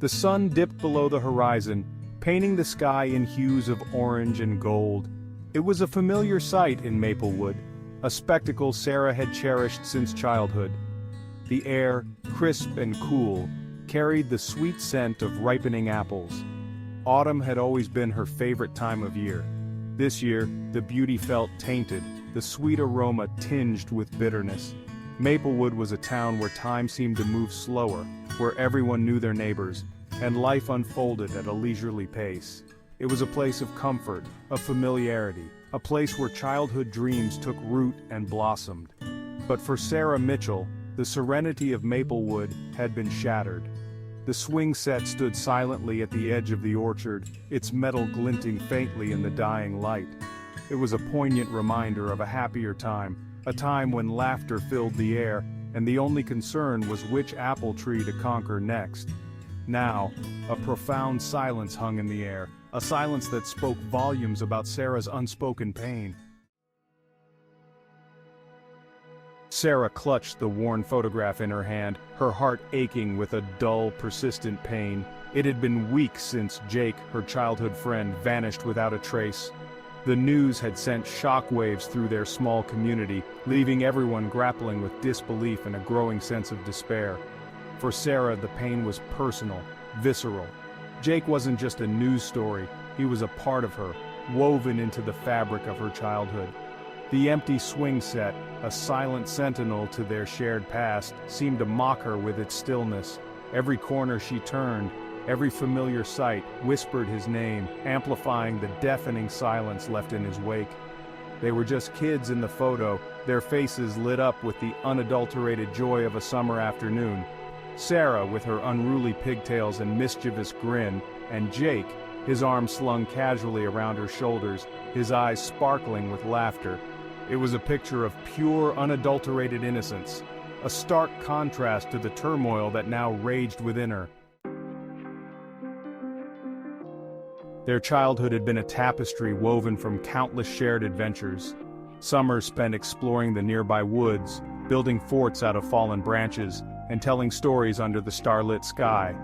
The sun dipped below the horizon, painting the sky in hues of orange and gold. It was a familiar sight in Maplewood, a spectacle Sarah had cherished since childhood. The air, crisp and cool, carried the sweet scent of ripening apples. Autumn had always been her favorite time of year. This year, the beauty felt tainted, the sweet aroma tinged with bitterness. Maplewood was a town where time seemed to move slower, where everyone knew their neighbors, and life unfolded at a leisurely pace. It was a place of comfort, of familiarity, a place where childhood dreams took root and blossomed. But for Sarah Mitchell, the serenity of Maplewood had been shattered. The swing set stood silently at the edge of the orchard, its metal glinting faintly in the dying light. It was a poignant reminder of a happier time, a time when laughter filled the air, and the only concern was which apple tree to conquer next. Now, a profound silence hung in the air, a silence that spoke volumes about Sarah's unspoken pain. Sarah clutched the worn photograph in her hand, her heart aching with a dull, persistent pain. It had been weeks since Jake, her childhood friend, vanished without a trace. The news had sent shockwaves through their small community, leaving everyone grappling with disbelief and a growing sense of despair. For Sarah, the pain was personal, visceral. Jake wasn't just a news story, he was a part of her, woven into the fabric of her childhood. The empty swing set, a silent sentinel to their shared past, seemed to mock her with its stillness. Every corner she turned, every familiar sight, whispered his name, amplifying the deafening silence left in his wake. They were just kids in the photo, their faces lit up with the unadulterated joy of a summer afternoon. Sarah, with her unruly pigtails and mischievous grin, and Jake, his arms slung casually around her shoulders, his eyes sparkling with laughter. It was a picture of pure, unadulterated innocence, a stark contrast to the turmoil that now raged within her. Their childhood had been a tapestry woven from countless shared adventures. Summers spent exploring the nearby woods, building forts out of fallen branches, and telling stories under the starlit sky.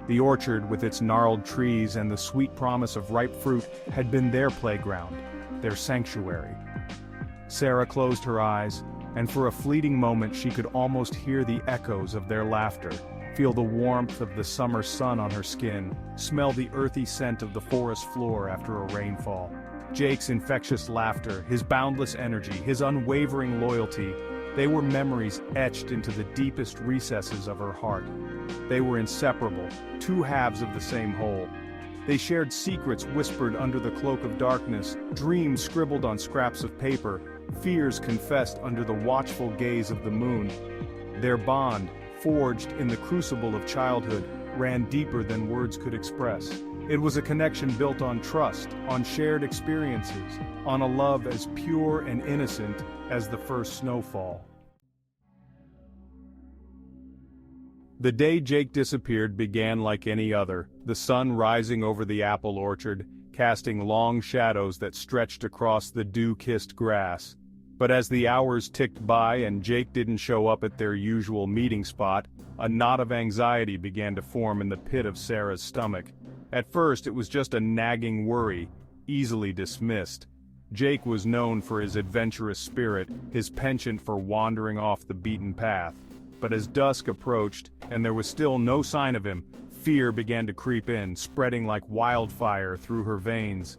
The orchard, with its gnarled trees and the sweet promise of ripe fruit, had been their playground, their sanctuary. Sarah closed her eyes, and for a fleeting moment she could almost hear the echoes of their laughter, feel the warmth of the summer sun on her skin, smell the earthy scent of the forest floor after a rainfall. Jake's infectious laughter, his boundless energy, his unwavering loyalty, they were memories etched into the deepest recesses of her heart. They were inseparable, two halves of the same whole. They shared secrets whispered under the cloak of darkness, dreams scribbled on scraps of paper, fears confessed under the watchful gaze of the moon. Their bond, forged in the crucible of childhood, ran deeper than words could express. It was a connection built on trust, on shared experiences, on a love as pure and innocent as the first snowfall. The day Jake disappeared began like any other, the sun rising over the apple orchard, casting long shadows that stretched across the dew-kissed grass. But as the hours ticked by and Jake didn't show up at their usual meeting spot, a knot of anxiety began to form in the pit of Sarah's stomach. At first it was just a nagging worry, easily dismissed. Jake was known for his adventurous spirit, his penchant for wandering off the beaten path. But as dusk approached, and there was still no sign of him, fear began to creep in, spreading like wildfire through her veins.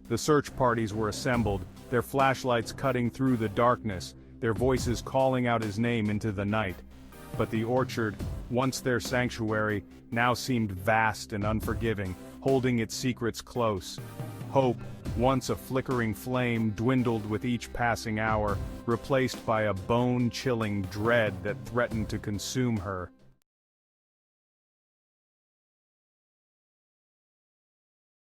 The search parties were assembled, their flashlights cutting through the darkness, their voices calling out his name into the night. But the orchard, once their sanctuary, now seemed vast and unforgiving, holding its secrets close. Hope, once a flickering flame, dwindled with each passing hour, replaced by a bone-chilling dread that threatened to consume her.